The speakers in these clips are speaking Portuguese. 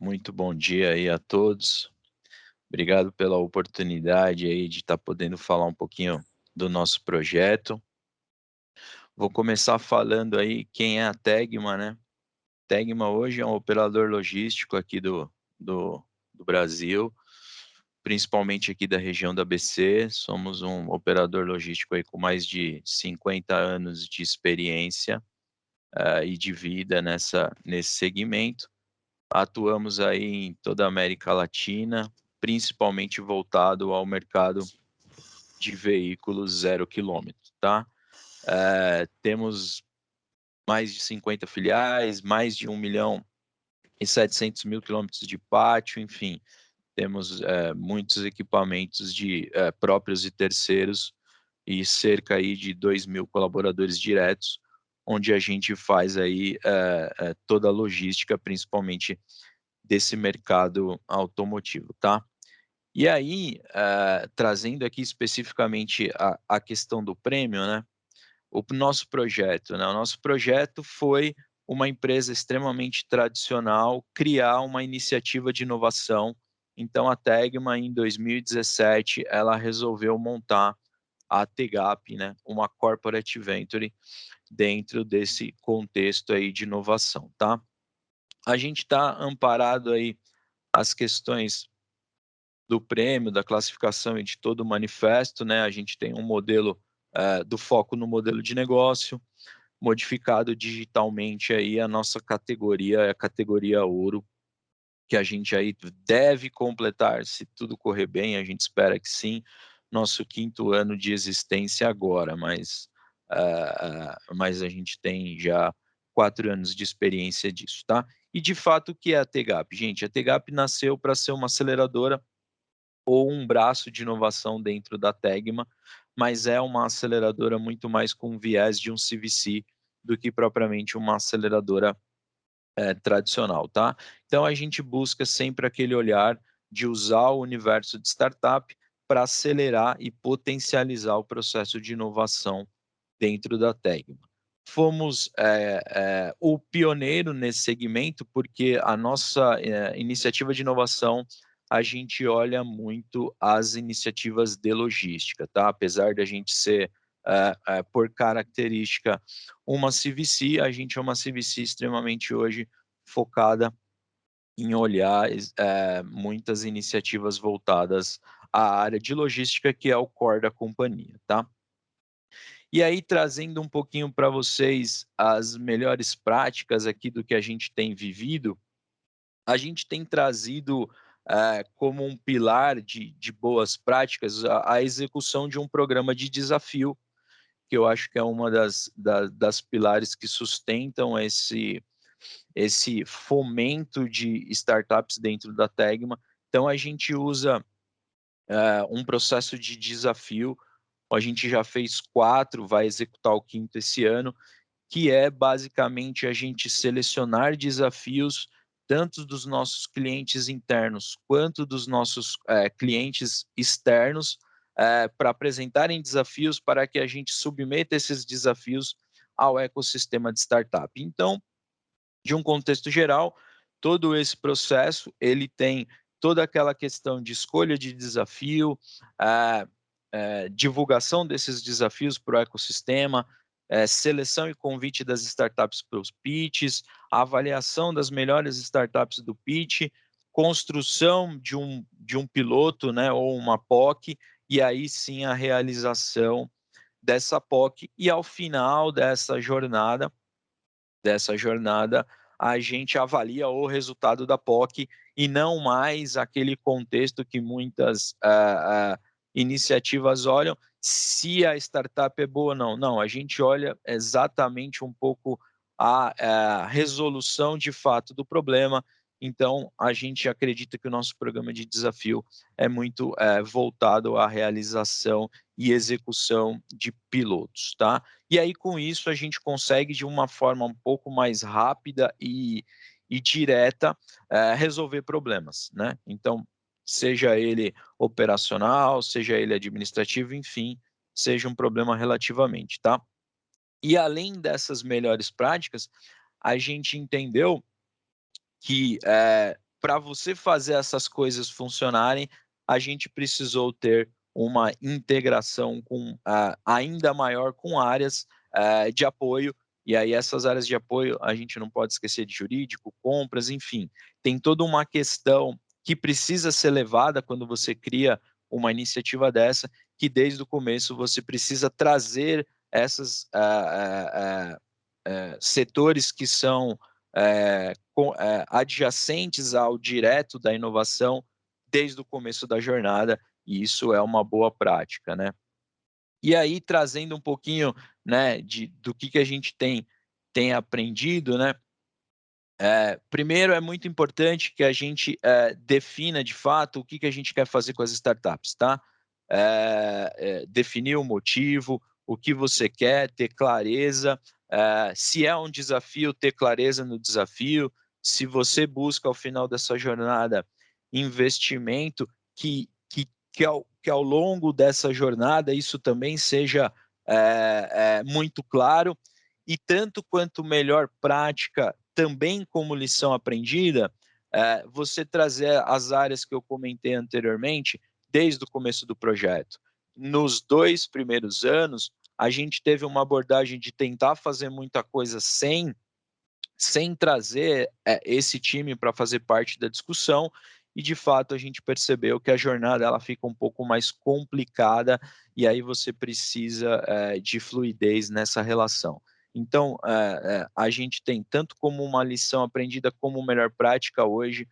Muito bom dia aí a todos. Obrigado pela oportunidade aí de estar podendo falar um pouquinho do nosso projeto. Vou começar falando aí quem é a Tegma, né? Tegma hoje é um operador logístico aqui do, do Brasil, principalmente aqui da região da ABC. Somos um operador logístico aí com mais de 50 anos de experiência e de vida nesse segmento. Atuamos aí em toda a América Latina, principalmente voltado ao mercado de veículos 0 km, tá? Temos mais de 50 filiais, mais de 1.700.000 quilômetros de pátio, enfim, temos muitos equipamentos próprios e terceiros e cerca aí de 2.000 colaboradores diretos, onde a gente faz aí toda a logística, principalmente desse mercado automotivo, tá? E aí, trazendo aqui especificamente a questão do prêmio, né? O nosso projeto, né? O nosso projeto foi uma empresa extremamente tradicional criar uma iniciativa de inovação. Então, a Tegma, em 2017, ela resolveu montar a Tegap, né? Uma corporate venture dentro desse contexto aí de inovação, tá? A gente está amparado aí as questões do prêmio, da classificação e de todo o manifesto, né? A gente tem um modelo do foco no modelo de negócio, modificado digitalmente aí a nossa categoria, é a categoria ouro, que a gente aí deve completar, se tudo correr bem, a gente espera que sim, nosso 5º ano de existência agora, mas a gente tem já 4 anos de experiência disso, tá? E de fato, o que é a Tegap? Gente, a Tegap nasceu para ser uma aceleradora ou um braço de inovação dentro da Tegma, mas é uma aceleradora muito mais com viés de um CVC do que propriamente uma aceleradora tradicional, tá? Então a gente busca sempre aquele olhar de usar o universo de startup para acelerar e potencializar o processo de inovação dentro da Tegma. Fomos o pioneiro nesse segmento porque a nossa iniciativa de inovação, a gente olha muito as iniciativas de logística, tá? Apesar de a gente ser, por característica, uma CVC, a gente é uma CVC extremamente hoje focada em olhar muitas iniciativas voltadas à área de logística, que é o core da companhia, tá? E aí, trazendo um pouquinho para vocês as melhores práticas aqui do que a gente tem vivido, a gente tem trazido como um pilar de boas práticas a execução de um programa de desafio, que eu acho que é uma das pilares que sustentam esse fomento de startups dentro da Tegma. Então, a gente usa um processo de desafio. A gente já fez 4, vai executar o 5º esse ano, que é basicamente a gente selecionar desafios tanto dos nossos clientes internos quanto dos nossos clientes externos para apresentarem desafios para que a gente submeta esses desafios ao ecossistema de startup. Então, de um contexto geral, todo esse processo ele tem toda aquela questão de escolha de desafio, divulgação desses desafios para o ecossistema, seleção e convite das startups para os pitches, avaliação das melhores startups do pitch, construção de um piloto, né, ou uma POC, e aí sim a realização dessa POC, e ao final dessa jornada, a gente avalia o resultado da POC e não mais aquele contexto que muitas iniciativas olham se a startup é boa ou não. Não, a gente olha exatamente um pouco a resolução de fato do problema. Então, a gente acredita que o nosso programa de desafio é muito voltado à realização e execução de pilotos, tá? E aí, com isso, a gente consegue, de uma forma um pouco mais rápida e direta, resolver problemas, né? Então, seja ele operacional, seja ele administrativo, enfim, seja um problema relativamente, tá? E além dessas melhores práticas, a gente entendeu que para você fazer essas coisas funcionarem, a gente precisou ter uma integração com ainda maior com áreas de apoio, e aí essas áreas de apoio a gente não pode esquecer de jurídico, compras, enfim, tem toda uma questão que precisa ser levada quando você cria uma iniciativa dessa, que desde o começo você precisa trazer essas setores que são adjacentes ao direto da inovação desde o começo da jornada, e isso é uma boa prática, né? E aí, trazendo um pouquinho, né, do que a gente tem aprendido, né? Primeiro, é muito importante que a gente defina de fato o que a gente quer fazer com as startups, tá? Definir o motivo, o que você quer, ter clareza. Se é um desafio, ter clareza no desafio. Se você busca, ao final dessa jornada, investimento, que ao longo dessa jornada isso também seja muito claro. E tanto quanto melhor prática, também como lição aprendida, você trazer as áreas que eu comentei anteriormente desde o começo do projeto. Nos 2 primeiros anos, a gente teve uma abordagem de tentar fazer muita coisa sem trazer esse time para fazer parte da discussão, e de fato a gente percebeu que a jornada ela fica um pouco mais complicada, e aí você precisa de fluidez nessa relação. Então, a gente tem tanto como uma lição aprendida como melhor prática hoje,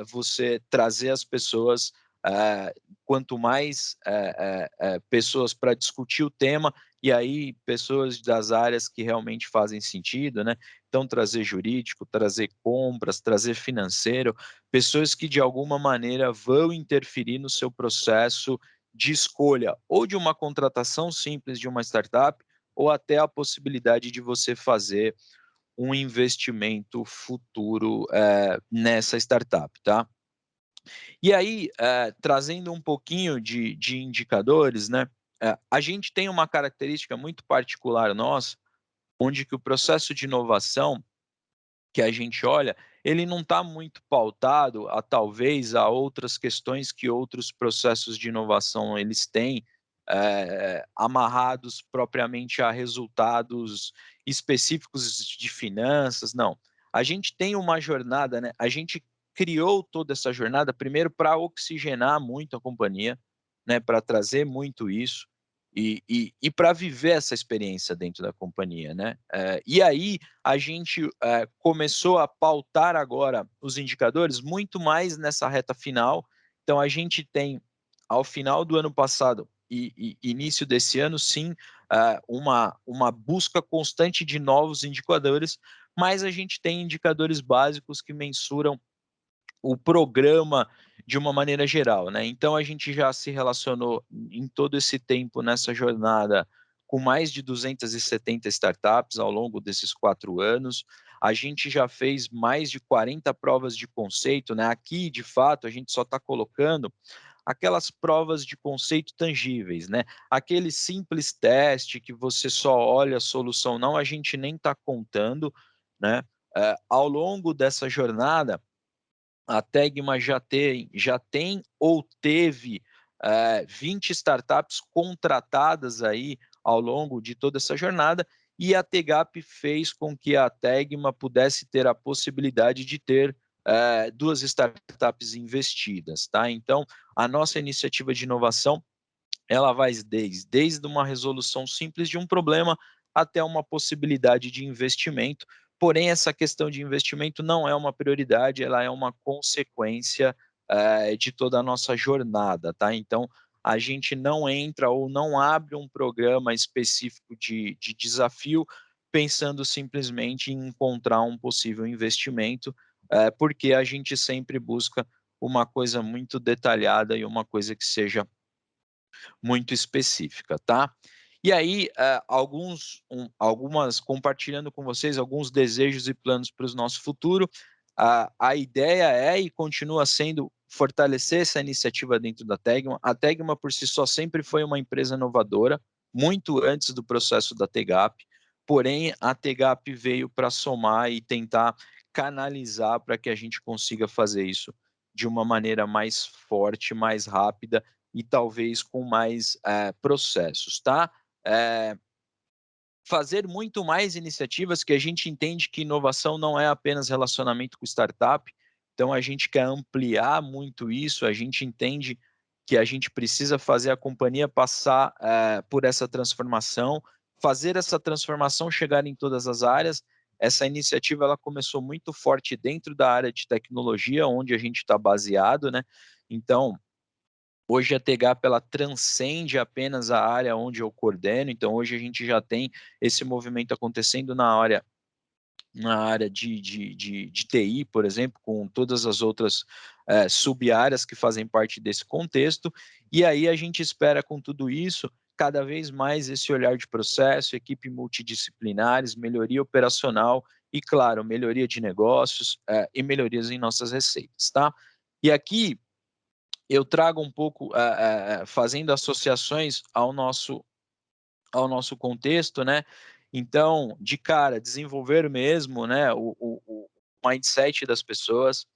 você trazer as pessoas, quanto mais pessoas para discutir o tema, e aí pessoas das áreas que realmente fazem sentido, né? Então, trazer jurídico, trazer compras, trazer financeiro, pessoas que de alguma maneira vão interferir no seu processo de escolha, ou de uma contratação simples de uma startup, ou até a possibilidade de você fazer um investimento futuro nessa startup, tá? E aí, trazendo um pouquinho de indicadores, né? A gente tem uma característica muito particular nossa, onde que o processo de inovação que a gente olha, ele não está muito pautado a talvez a outras questões que outros processos de inovação eles têm, amarrados propriamente a resultados específicos de finanças, não. A gente tem uma jornada, né? A gente criou toda essa jornada primeiro para oxigenar muito a companhia, né? Para trazer muito isso e para viver essa experiência dentro da companhia, né? E aí a gente começou a pautar agora os indicadores muito mais nessa reta final. Então, a gente tem, ao final do ano passado e início desse ano, sim, uma busca constante de novos indicadores, mas a gente tem indicadores básicos que mensuram o programa de uma maneira geral, né? Então a gente já se relacionou em todo esse tempo nessa jornada com mais de 270 startups ao longo desses 4 anos. A gente já fez mais de 40 provas de conceito, né? Aqui, de fato, a gente só está colocando aquelas provas de conceito tangíveis, né? Aquele simples teste que você só olha a solução, não, a gente nem está contando, né? Ao longo dessa jornada, a Tegma já tem ou teve 20 startups contratadas aí ao longo de toda essa jornada, e a Tegap fez com que a Tegma pudesse ter a possibilidade de ter 2 startups investidas, tá? Então, a nossa iniciativa de inovação, ela vai desde uma resolução simples de um problema até uma possibilidade de investimento. Porém, essa questão de investimento não é uma prioridade, ela é uma consequência de toda a nossa jornada, tá? Então, a gente não entra ou não abre um programa específico de desafio pensando simplesmente em encontrar um possível investimento, porque a gente sempre busca uma coisa muito detalhada e uma coisa que seja muito específica, tá? E aí, algumas, compartilhando com vocês alguns desejos e planos para o nosso futuro. A ideia é e continua sendo fortalecer essa iniciativa dentro da Tegma. A Tegma, por si só, sempre foi uma empresa inovadora, muito antes do processo da Tegap, porém, a Tegap veio para somar e tentar canalizar para que a gente consiga fazer isso de uma maneira mais forte, mais rápida e talvez com mais processos, tá? Eh, Fazer muito mais iniciativas, que a gente entende que inovação não é apenas relacionamento com startup, então a gente quer ampliar muito isso, a gente entende que a gente precisa fazer a companhia passar por essa transformação, fazer essa transformação chegar em todas as áreas. Essa iniciativa ela começou muito forte dentro da área de tecnologia, onde a gente está baseado, né? Então, hoje a TGAP ela transcende apenas a área onde eu coordeno, então hoje a gente já tem esse movimento acontecendo na área de TI, por exemplo, com todas as outras sub-áreas que fazem parte desse contexto, e aí a gente espera com tudo isso cada vez mais esse olhar de processo, equipe multidisciplinares, melhoria operacional e, claro, melhoria de negócios e melhorias em nossas receitas, tá? E aqui eu trago um pouco, fazendo associações ao nosso contexto, né? Então, de cara, desenvolver mesmo, né, o mindset das pessoas.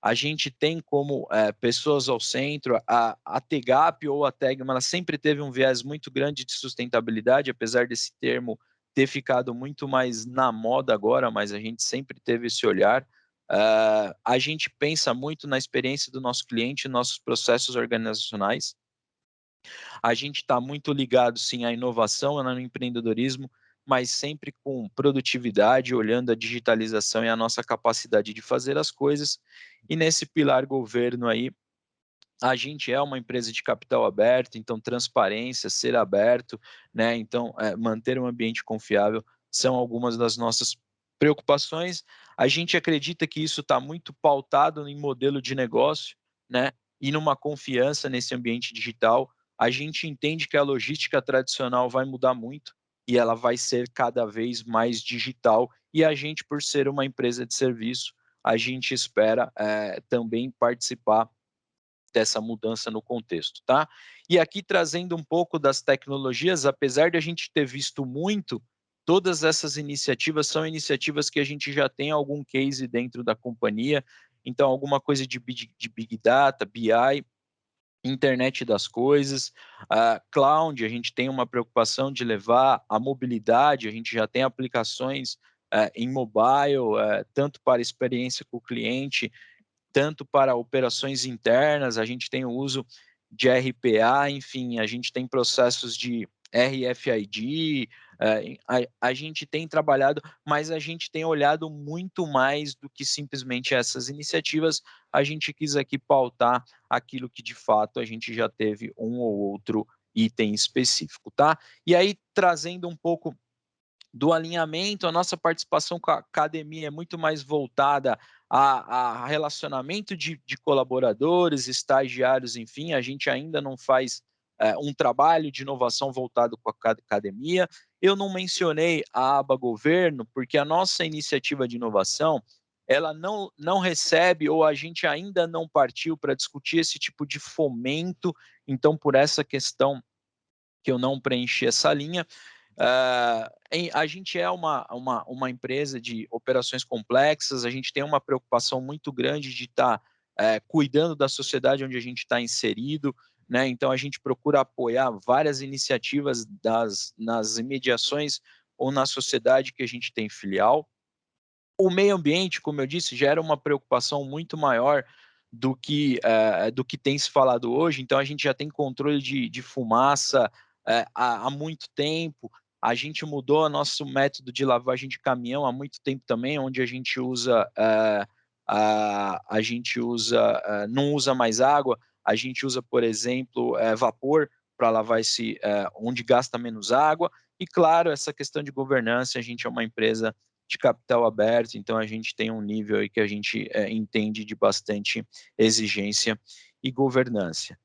A gente tem como pessoas ao centro, a TGAP ou a Tegma, ela sempre teve um viés muito grande de sustentabilidade, apesar desse termo ter ficado muito mais na moda agora, mas a gente sempre teve esse olhar. A gente pensa muito na experiência do nosso cliente, nossos processos organizacionais. A gente está muito ligado, sim, à inovação, no empreendedorismo, mas sempre com produtividade, olhando a digitalização e a nossa capacidade de fazer as coisas. E nesse pilar governo aí, a gente é uma empresa de capital aberto, então transparência, ser aberto, né? Então, manter um ambiente confiável são algumas das nossas preocupações. A gente acredita que isso está muito pautado em modelo de negócio, né? E numa confiança nesse ambiente digital. A gente entende que a logística tradicional vai mudar muito e ela vai ser cada vez mais digital. E a gente, por ser uma empresa de serviço, a gente espera também participar dessa mudança no contexto, tá? E aqui trazendo um pouco das tecnologias, apesar de a gente ter visto muito, todas essas iniciativas são iniciativas que a gente já tem algum case dentro da companhia, então alguma coisa de Big Data, BI, internet das coisas, cloud, a gente tem uma preocupação de levar a mobilidade, a gente já tem aplicações em mobile, tanto para experiência com o cliente, tanto para operações internas, a gente tem o uso de RPA, enfim, a gente tem processos de RFID, a gente tem trabalhado, mas a gente tem olhado muito mais do que simplesmente essas iniciativas. A gente quis aqui pautar aquilo que de fato a gente já teve um ou outro item específico, tá? E aí, trazendo um pouco do alinhamento, a nossa participação com a academia é muito mais voltada a relacionamento de colaboradores, estagiários, enfim, a gente ainda não faz um trabalho de inovação voltado com a academia. Eu não mencionei a aba governo, porque a nossa iniciativa de inovação, ela não recebe, ou a gente ainda não partiu para discutir esse tipo de fomento, então por essa questão que eu não preenchi essa linha. A gente é uma empresa de operações complexas, a gente tem uma preocupação muito grande de estar cuidando da sociedade onde a gente está inserido, né? Então a gente procura apoiar várias iniciativas nas imediações ou na sociedade que a gente tem filial. O meio ambiente, como eu disse, já era uma preocupação muito maior do que tem se falado hoje, então a gente já tem controle de fumaça há muito tempo. A gente mudou o nosso método de lavagem de caminhão há muito tempo também, onde a gente usa não usa mais água, a gente usa, por exemplo, vapor para lavar onde gasta menos água. E claro, essa questão de governança, a gente é uma empresa de capital aberto, então a gente tem um nível aí que a gente entende de bastante exigência e governança.